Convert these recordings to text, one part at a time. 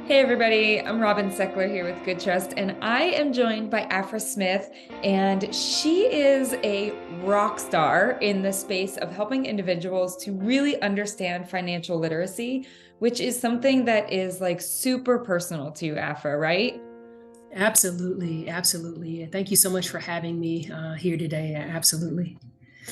Hey everybody, I'm Robin Seckler here with GoodTrust, and I am joined by Afra Smith, and she is a rock star in the space of helping individuals to really understand financial literacy, which is something that is like super personal to you, Afra, right? Absolutely, absolutely. And thank you so much for having me here today. Absolutely.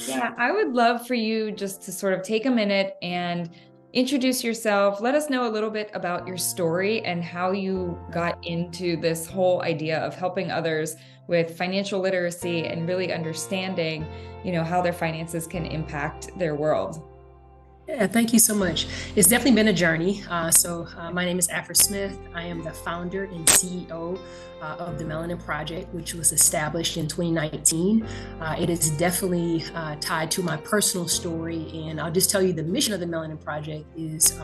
Yeah, I would love for you just to sort of take a minute and introduce yourself. Let us know a little bit about your story and how you got into this whole idea of helping others with financial literacy and really understanding, how their finances can impact their world. Yeah, thank you so much. It's definitely been a journey. My name is Afra Smith. I am the founder and CEO of the Melanin Project, which was established in 2019. It is definitely tied to my personal story. And I'll just tell you the mission of the Melanin Project is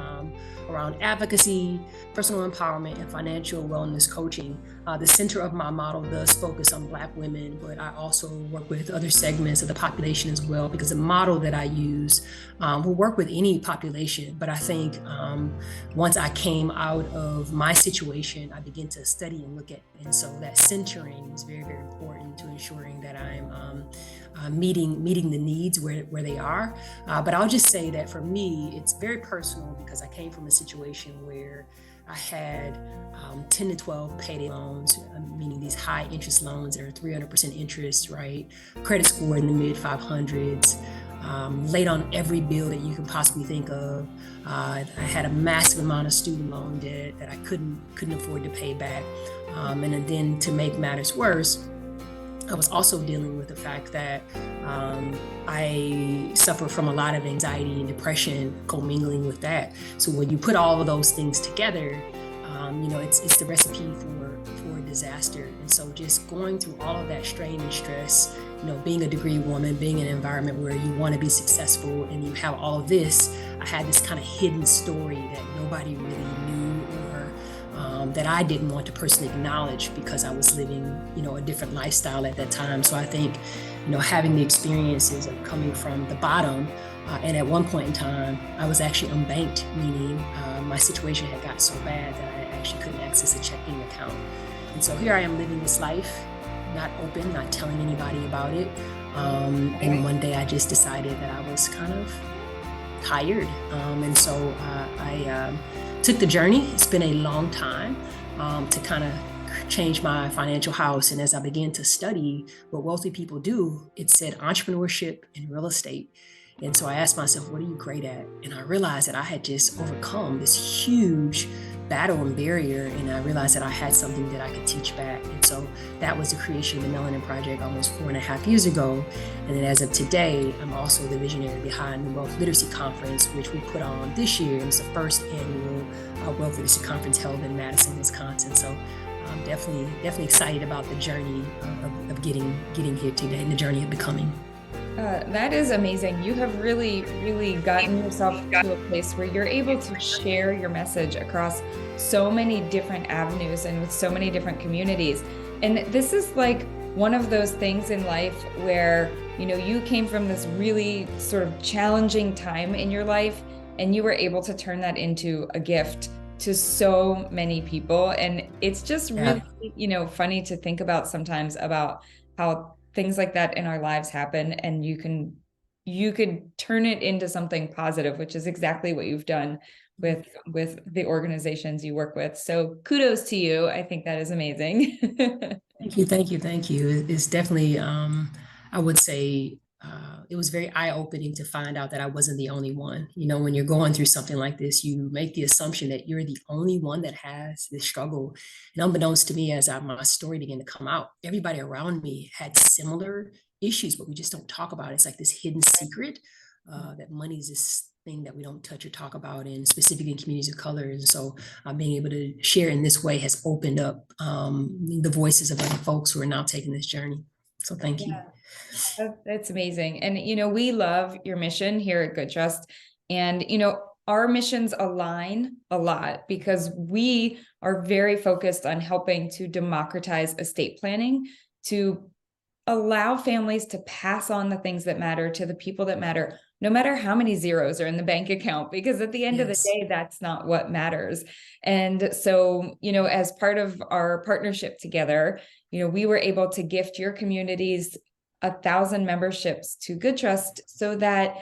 around advocacy, personal empowerment, and financial wellness coaching. The center of my model does focus on Black women, but I also work with other segments of the population as well, because the model that I use will work with any population. But I think once I came out of my situation, I began to study and look at, and so that centering is very, very important to ensuring that I'm meeting the needs where they are. But I'll just say that for me, it's very personal because I came from a situation where I had 10 to 12 payday loans, meaning these high interest loans that are 300% interest, right? Credit score in the mid 500s, late on every bill that you could possibly think of. I had a massive amount of student loan debt that I couldn't afford to pay back. And then to make matters worse, I was also dealing with the fact that I suffer from a lot of anxiety and depression commingling with that. So when you put all of those things together, it's the recipe for disaster. And so just going through all of that strain and stress, being a degree woman, being in an environment where you want to be successful and you have all of this, I had this kind of hidden story that nobody really knew, or that I didn't want to personally acknowledge because I was living, a different lifestyle at that time. So I think, having the experiences of coming from the bottom, and at one point in time, I was actually unbanked, meaning my situation had got so bad that I actually couldn't access a checking account. And so here I am living this life, not open, not telling anybody about it. And one day I just decided that I was kind of tired. And so I took the journey. It's been a long time to kind of change my financial house. And as I began to study what wealthy people do, it said entrepreneurship and real estate. And so I asked myself, what are you great at? And I realized that I had just overcome this huge battle and barrier. And I realized that I had something that I could teach back. And so that was the creation of the Melanin Project almost 4.5 years ago. And then as of today, I'm also the visionary behind the Wealth Literacy Conference, which we put on this year. It was the first annual Wealth Literacy Conference held in Madison, Wisconsin. So I'm definitely excited about the journey of getting here today and the journey of becoming. That is amazing. You have really, really gotten yourself to a place where you're able to share your message across so many different avenues and with so many different communities. And this is like one of those things in life where, you came from this really sort of challenging time in your life, and you were able to turn that into a gift to so many people. And it's just Yeah. really, funny to think about sometimes about how things like that in our lives happen, and you could turn it into something positive, which is exactly what you've done with the organizations you work with. So kudos to you. I think that is amazing. Thank you, thank you, thank you. It's definitely, I would say, it was very eye-opening to find out that I wasn't the only one. When you're going through something like this, you make the assumption that you're the only one that has this struggle. And unbeknownst to me, as my story began to come out, everybody around me had similar issues, but we just don't talk about it. It's like this hidden secret that money is this thing that we don't touch or talk about, and specifically in communities of color. And so being able to share in this way has opened up the voices of other folks who are now taking this journey. So thank you. Yeah, that's amazing. And, we love your mission here at GoodTrust. And, our missions align a lot because we are very focused on helping to democratize estate planning, to allow families to pass on the things that matter to the people that matter no matter how many zeros are in the bank account, because at the end of the Yes. day, that's not what matters. And so, as part of our partnership together, we were able to gift your communities 1,000 memberships to GoodTrust so that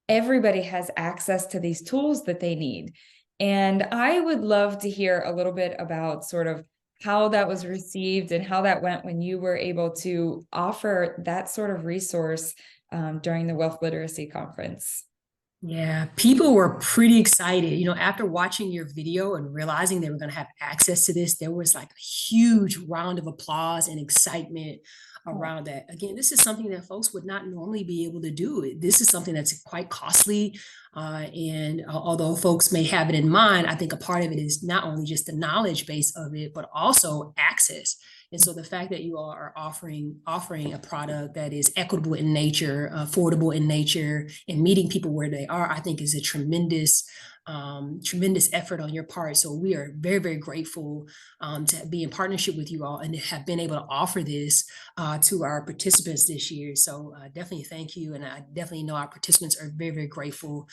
everybody has access to these tools that they need. And I would love to hear a little bit about sort of how that was received and how that went when you were able to offer that sort of resource during the Wealth Literacy Conference. Yeah, people were pretty excited. After watching your video and realizing they were going to have access to this, there was like a huge round of applause and excitement around that. Again, this is something that folks would not normally be able to do. This is something that's quite costly. And although folks may have it in mind, I think a part of it is not only just the knowledge base of it, but also access. And so the fact that you all are offering a product that is equitable in nature, affordable in nature, and meeting people where they are, I think is a tremendous effort on your part. So we are very, very grateful to be in partnership with you all and to have been able to offer this to our participants this year. So definitely thank you. And I definitely know our participants are very, very grateful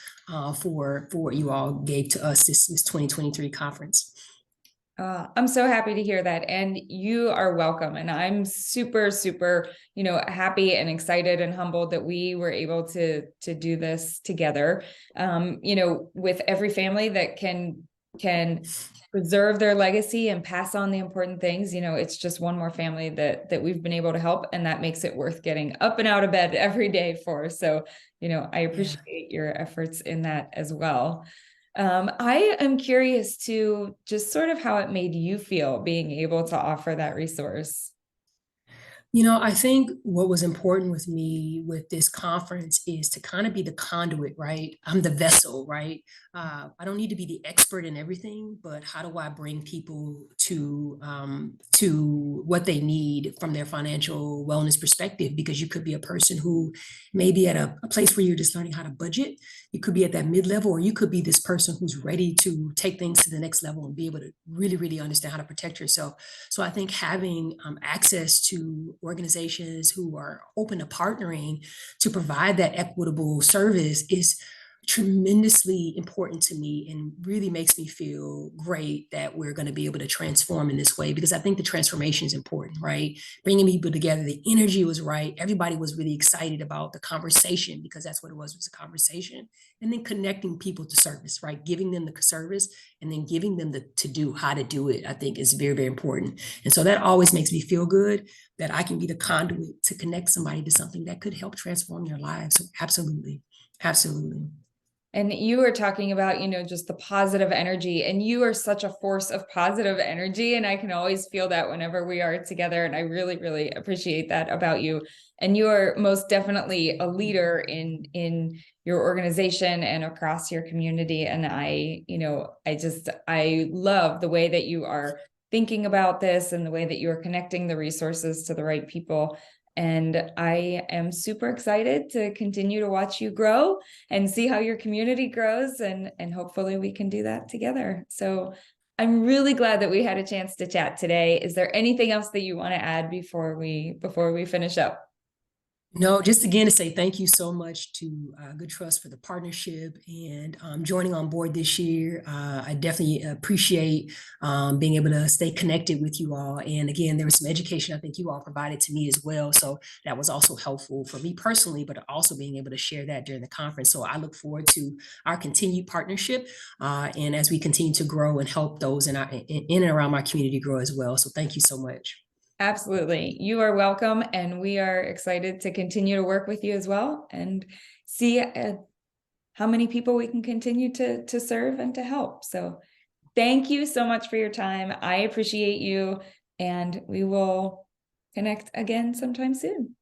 for what you all gave to us this 2023 conference. I'm so happy to hear that. And you are welcome. And I'm super, super, happy and excited and humbled that we were able to do this together. With every family that can preserve their legacy and pass on the important things, it's just one more family that we've been able to help. And that makes it worth getting up and out of bed every day for. So, I appreciate your efforts in that as well. I am curious to just sort of how it made you feel being able to offer that resource. I think what was important with me with this conference is to kind of be the conduit, right? I'm the vessel, right? I don't need to be the expert in everything, but how do I bring people to what they need from their financial wellness perspective? Because you could be a person who may be at a place where you're just learning how to budget. You could be at that mid-level, or you could be this person who's ready to take things to the next level and be able to really, really understand how to protect yourself. So I think having access to organizations who are open to partnering to provide that equitable service is tremendously important to me and really makes me feel great that we're going to be able to transform in this way, because I think the transformation is important, right? Bringing people together, the energy was right. Everybody was really excited about the conversation, because that's what it was a conversation. And then connecting people to service, right? Giving them the service and then giving them the to do, how to do it, I think is very, very important. And so that always makes me feel good that I can be the conduit to connect somebody to something that could help transform their lives. So absolutely. Absolutely. And you were talking about, just the positive energy, and you are such a force of positive energy. And I can always feel that whenever we are together. And I really, really appreciate that about you. And you are most definitely a leader in your organization and across your community. And I love the way that you are thinking about this and the way that you are connecting the resources to the right people. And I am super excited to continue to watch you grow and see how your community grows, and hopefully we can do that together. So I'm really glad that we had a chance to chat today. Is there anything else that you want to add before we finish up? No, just again to say thank you so much to GoodTrust for the partnership and joining on board this year. I definitely appreciate being able to stay connected with you all. And again, there was some education I think you all provided to me as well. So that was also helpful for me personally, but also being able to share that during the conference. So I look forward to our continued partnership and as we continue to grow and help those in and around my community grow as well. So thank you so much. Absolutely. You are welcome. And we are excited to continue to work with you as well and see how many people we can continue to serve and to help. So thank you so much for your time. I appreciate you, and we will connect again sometime soon.